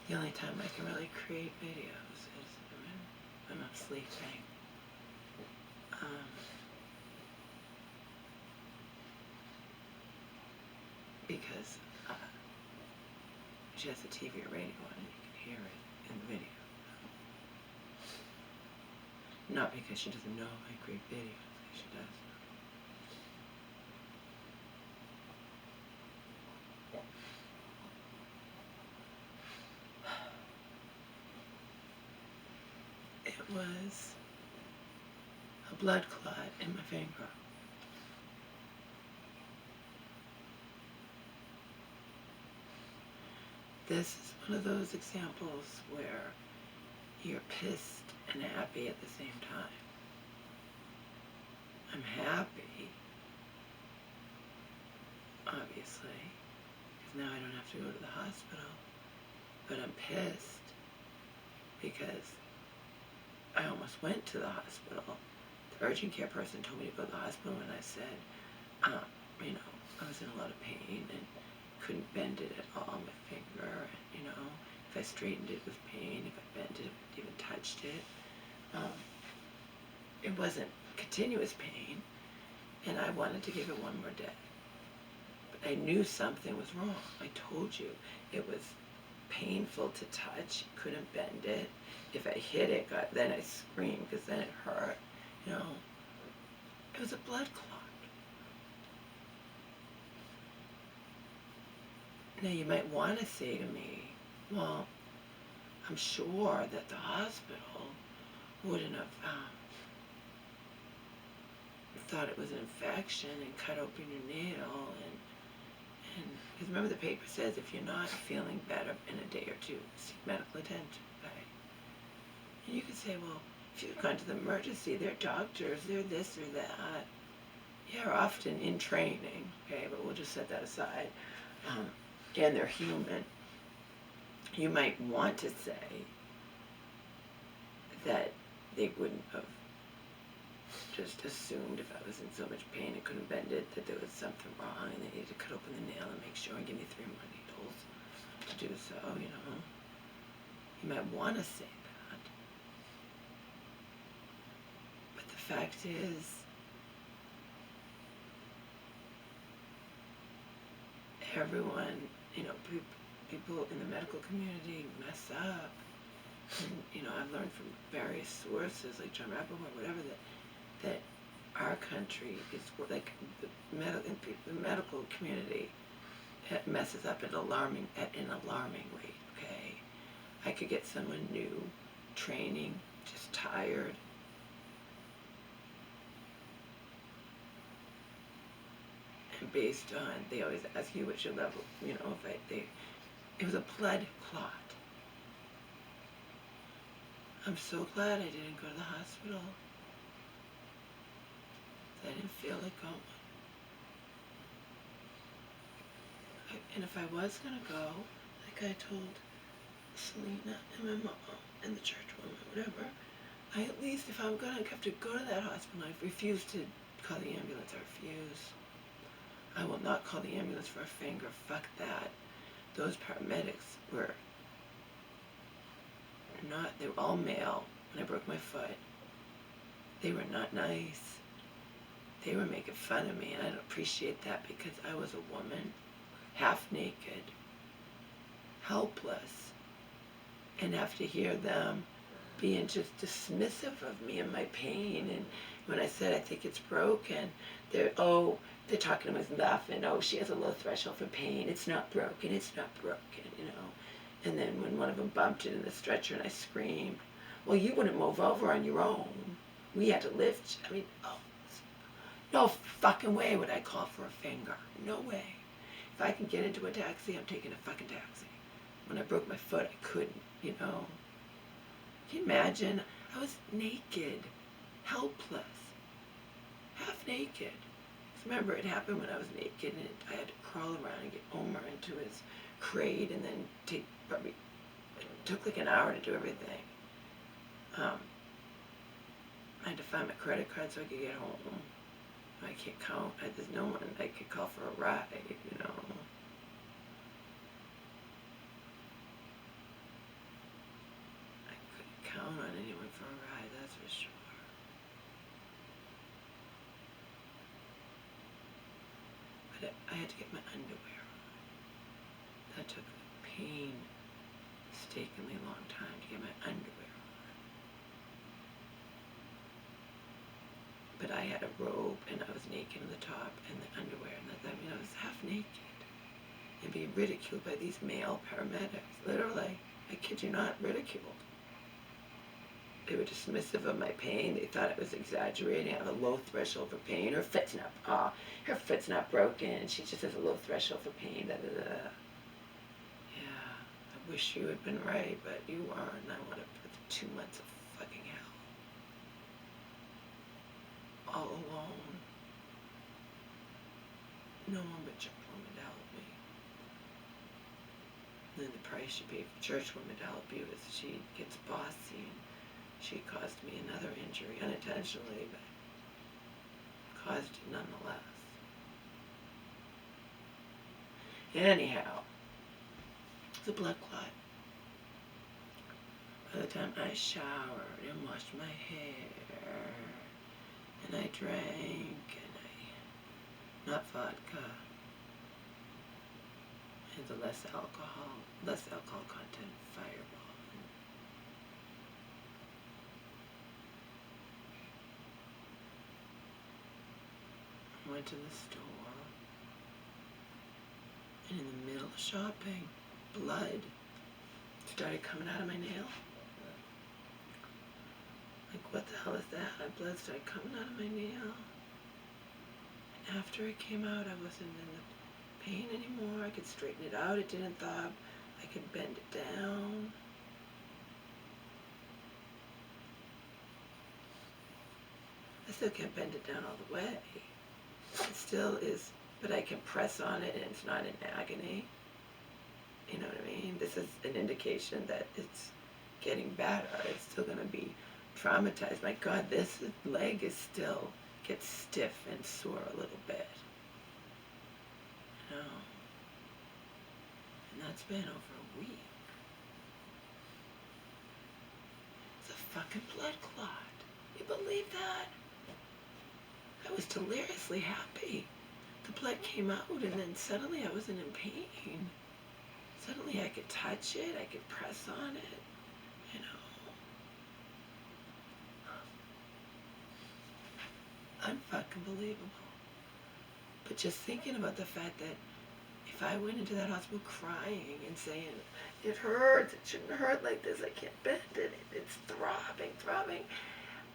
The only time I can really create videos is when I'm sleeping. Because she has the TV or radio on and you can hear it in the video. Not because she doesn't know I create videos, because she does. It was a blood clot in my finger. This is one of those examples where you're pissed and happy at the same time. I'm happy, obviously, because now I don't have to go to the hospital. But I'm pissed because I almost went to the hospital. The urgent care person told me to go to the hospital when I said, you know, I was in a lot of pain and couldn't bend it at all, my finger, and, you know, if I straightened it with pain, if I bent it, if I even touched it. It wasn't continuous pain, and I wanted to give it one more day. But I knew something was wrong. I told you it was painful to touch, couldn't bend it. If I hit it, then I screamed because then it hurt, you know. It was a blood clot. Now you might want to say to me, well, I'm sure that the hospital wouldn't have thought it was an infection and cut open your nail, and because remember the paper says if you're not feeling better in a day or two, seek medical attention, right? And you could say, well, if you've gone to the emergency, they're doctors, they're this or that. Yeah, often in training, okay, but we'll just set that aside. And they're human. You might want to say that they wouldn't have just assumed if I was in so much pain and couldn't bend it that there was something wrong and they needed to cut open the nail and make sure and give me 3 more needles to do so, you know. You might want to say that. But the fact is, everyone, you know, people in the medical community mess up. And, you know, I've learned from various sources, like John Rappaport, whatever, that our country is like the medical community messes up at an alarming rate. Okay, I could get someone new, training, just tired. And based on, they always ask you what's your level, you know, it was a blood clot. I'm so glad I didn't go to the hospital. I didn't feel like going. And if I was going to go, like I told Selena and my mom and the church woman, whatever, I at least, if I'm going to have to go to that hospital, I refuse to call the ambulance. I refuse. I will not call the ambulance for a finger. Fuck that. Those paramedics were not, they were all male when I broke my foot. They were not nice. They were making fun of me, and I don't appreciate that because I was a woman, half naked, helpless, and have to hear them being just dismissive of me and my pain. And when I said I think it's broken, they're talking to me laughing. Oh, she has a low threshold for pain. It's not broken. It's not broken, you know. And then when one of them bumped it in the stretcher and I screamed, well, you wouldn't move over on your own. We had to lift. I mean, no fucking way would I call for a finger. No way. If I can get into a taxi, I'm taking a fucking taxi. When I broke my foot, I couldn't, you know. Can you imagine? I was naked, helpless, half naked. Remember, it happened when I was naked, and I had to crawl around and get Omar into his crate, and then it took like an hour to do everything. I had to find my credit card so I could get home. I can't count. There's no one I could call for a ride, you know. for a ride, that's for sure. But I had to get my underwear on. That took a painstakingly long time to get my underwear on. But I had a robe and I was naked in the top and the underwear, and I was half naked and being ridiculed by these male paramedics. Literally, I kid you not, ridiculed. They were dismissive of my pain. They thought I was exaggerating. I have a low threshold for pain. Her foot's not broken. She just has a low threshold for pain. Da, da, da. Yeah, I wish you had been right, but you weren't. And I want to put 2 months of fucking hell. All alone. No one but church woman to help me. And then the price you pay for church woman to help you is she gets bossy, and she caused me another injury unintentionally, but caused it nonetheless. Anyhow, it's a blood clot. By the time I showered and washed my hair, and I drank, not vodka, and the less alcohol content Fireball. I went to the store, and in the middle of shopping, blood started coming out of my nail. Like, what the hell is that? Blood started coming out of my nail. And after it came out, I wasn't in the pain anymore. I could straighten it out. It didn't throb. I could bend it down. I still can't bend it down all the way. It still is, but I can press on it and it's not in agony. You know what I mean? This is an indication that it's getting better. It's still going to be traumatized. My God, this leg is still gets stiff and sore a little bit. You know? And that's been over a week. It's a fucking blood clot. You believe that? I was deliriously happy. The blood came out and then suddenly I wasn't in pain. Suddenly I could touch it, I could press on it, you know. Unfucking believable. But just thinking about the fact that if I went into that hospital crying and saying, it hurts, it shouldn't hurt like this, I can't bend it, it's throbbing.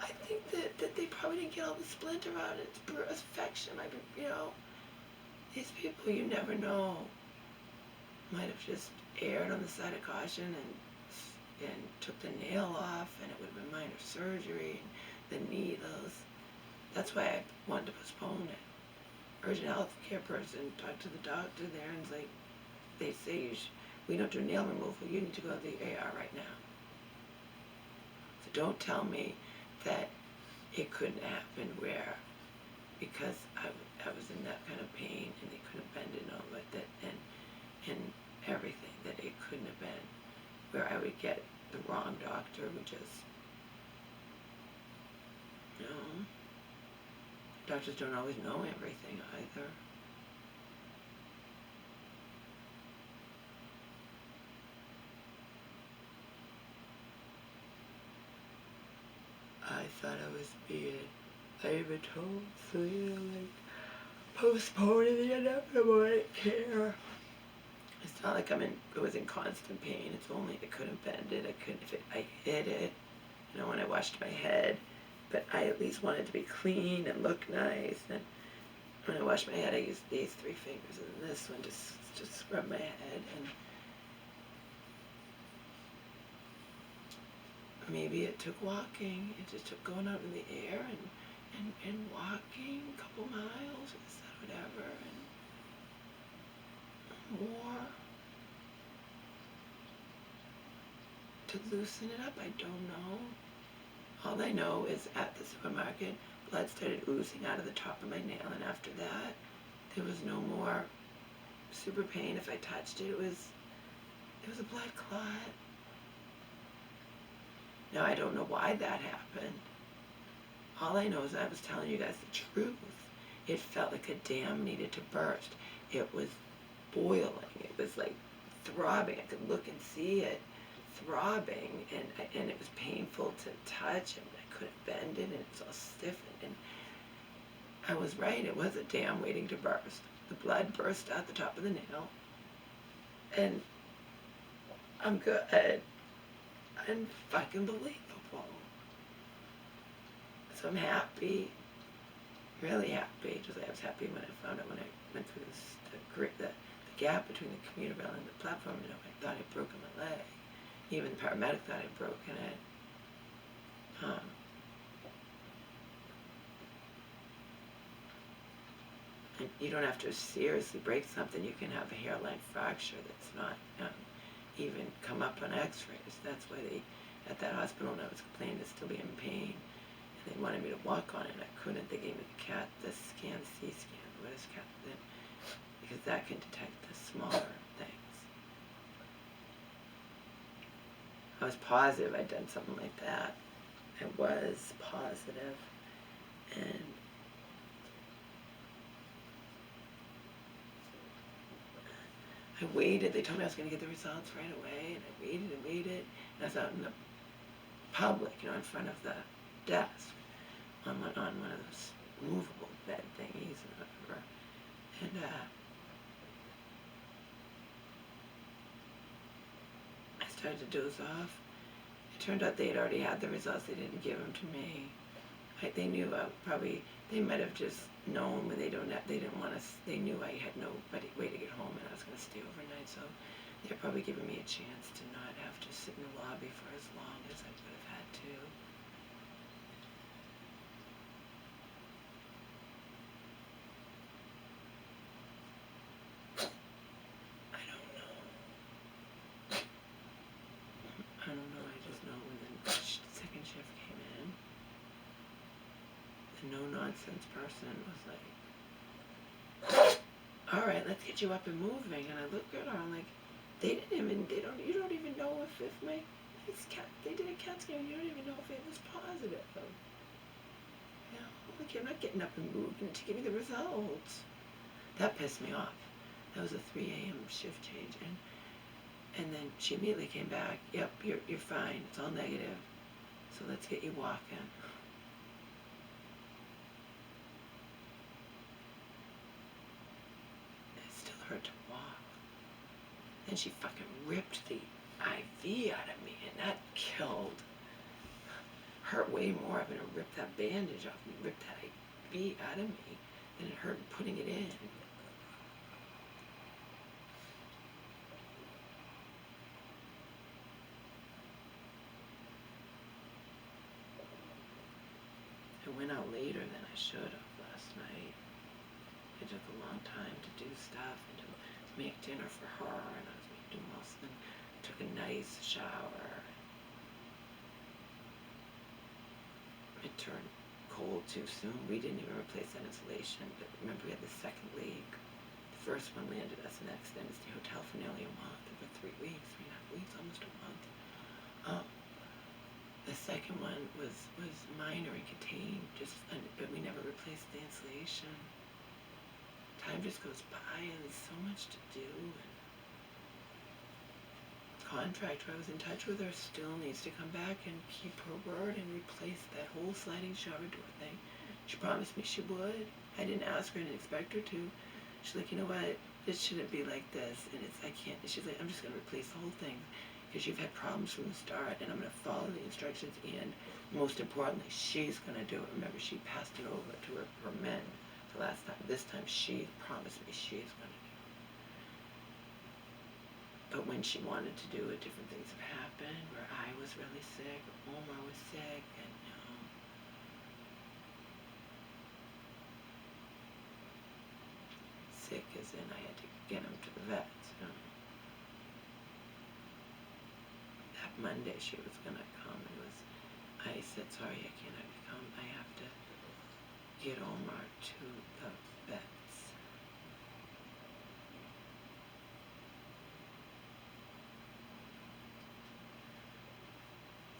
I think that they probably didn't get all the splinter out. It's affection. These people you never know might have just erred on the side of caution and took the nail off, and it would have been minor surgery, and the needles. That's why I wanted to postpone it. Urgent health care person talked to the doctor there, and it's like, they say we don't do nail removal. You need to go to the AR right now. So don't tell me that it couldn't happen because I was in that kind of pain and they couldn't bend it over that and everything, that it couldn't have been where I would get the wrong doctor who just, doctors don't always know everything either. I thought I was I even told Selena, postponing the inevitable. I didn't care. It's not like I was in constant pain. It's only I couldn't bend it. I hit it, when I washed my head. But I at least wanted to be clean and look nice. And when I washed my head, I used these 3 fingers and this one to scrub my head. And maybe it took walking. It just took going out in the air and walking a couple miles or whatever, and more to loosen it up. I don't know. All I know is at the supermarket, blood started oozing out of the top of my nail, and after that, there was no more super pain. If I touched it, it was a blood clot. Now, I don't know why that happened. All I know is I was telling you guys the truth. It felt like a dam needed to burst. It was boiling. It was like throbbing. I could look and see it throbbing, and it was painful to touch, and I couldn't bend it, and it's all stiffened. And I was right. It was a dam waiting to burst. The blood burst out the top of the nail, and I'm good. Unfucking-believable. So I'm happy, really happy, just like I was happy when I found out when I went through the gap between the commuter rail and the platform. You know, I thought I'd broken my leg. Even the paramedic thought I'd broken it. And you don't have to seriously break something. You can have a hairline fracture that's not even come up on x-rays. That's why they, at that hospital when I was complaining to still be in pain, and they wanted me to walk on it, and I couldn't. They gave me the CT scan, what is CAT then? Because that can detect the smaller things. I was positive I'd done something like that. I was positive, and I waited. They told me I was going to get the results right away, and I waited and waited. And I was out in the public, you know, in front of the desk, on one of those movable bed thingies or whatever. And I started to doze off. It turned out they had already had the results. They didn't give them to me. They knew they might have just known when they didn't want to, they knew I had no way to get home and I was going to stay overnight, so they're probably giving me a chance to not have to sit in the lobby for as long as I would have had to. I don't know. I just know when the second shift came in, the no-nonsense person was like, all right, let's get you up and moving. And I looked at her, I'm like, you don't even know if they did a CAT scan, you don't even know if it was positive. Yeah, like, I'm not getting up and moving to give me the results. That pissed me off. That was a 3 a.m. shift change. And then she immediately came back, yep, you're fine, it's all negative, so let's get you walking. It still hurt to walk. Then she fucking ripped the IV out of me, and that hurt way more having to rip that bandage off me, rip that IV out of me, than it hurt putting it in. I went out later than I should have last night. It took a long time to do stuff and to make dinner for her, and I was doing most of them. Took a nice shower. It turned cold too soon. We didn't even replace that insulation, but remember we had the second leak. The first one landed us in that extended stay hotel for nearly a month, for 3 weeks, 3.5 weeks, almost a month. The second one was minor and contained, but we never replaced the insulation. Time just goes by, and there's so much to do. And the contractor I was in touch with her still needs to come back and keep her word and replace that whole sliding shower door thing. She promised me she would. I didn't ask her, I didn't expect her to. She's like, you know what? It shouldn't be like this, and I can't. She's like, I'm just going to replace the whole thing, because you've had problems from the start, and I'm going to follow the instructions, and most importantly, she's going to do it. Remember, she passed it over to her men the last time. This time, she promised me she's going to do it. But when she wanted to do it, different things have happened, where I was really sick, or Omar was sick, and sick as in I had to get him to the vet. That Monday she was going to come, and I said, sorry, I cannot come. I have to get Omar to the vets.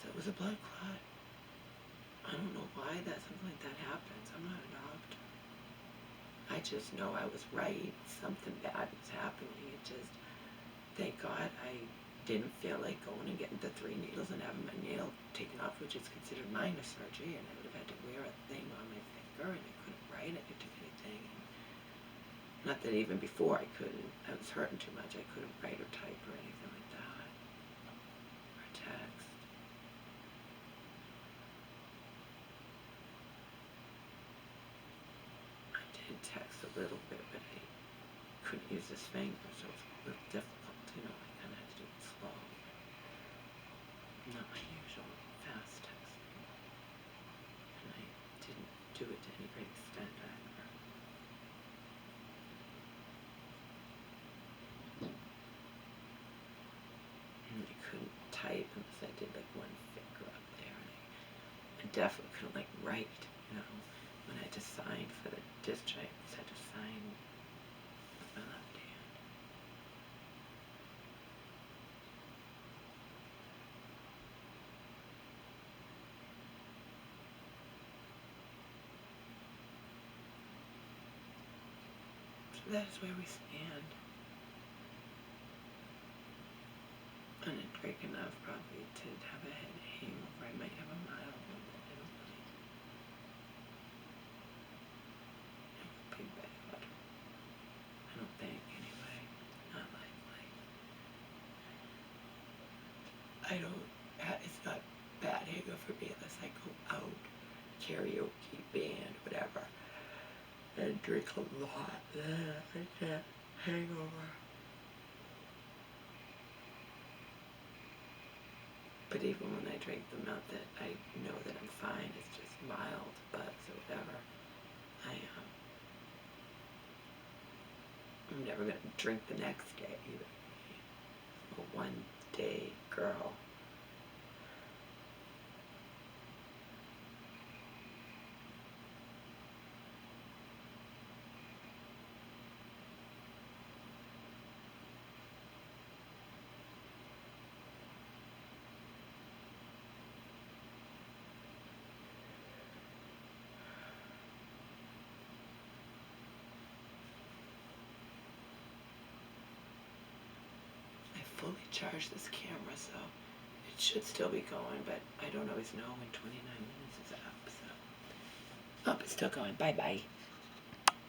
So was a blood clot. I don't know why something like that happens. I'm not a doctor. I just know I was right. Something bad was happening. It just, thank God I didn't feel like going and getting the 3 needles and having my nail taken off, which is considered minor surgery, and I would have had to wear a thing on my finger, and I couldn't write. I could do anything. Not that even before I couldn't. I was hurting too much. I couldn't write or type or anything like that. Or text. I did text a little bit, but I couldn't use this finger, so it was a little difficult. You know, I kind of had to do it slow. Not my usual fast texting. And I didn't do it to any great extent either. And I couldn't type unless I did like one finger up there, and I definitely couldn't like write, you know. When I had to sign for the discharge, I just had to sign with my left hand. So that is where we stand. I didn't drink enough probably to have a head hangover. I might have a mild one, but I don't really. It won't be bad. I don't think, anyway. Not likely. I don't. It's not bad hangover for me unless I go out, karaoke, band, whatever, and drink a lot. I can't hangover. But even when I drink the amount that I know that I'm fine, it's just mild buzz or whatever. I'm never gonna drink the next day either. I'm a one-day girl. Fully charge this camera, so it should still be going, but I don't always know when 29 minutes is up, so. Oh, it's still going. Bye-bye.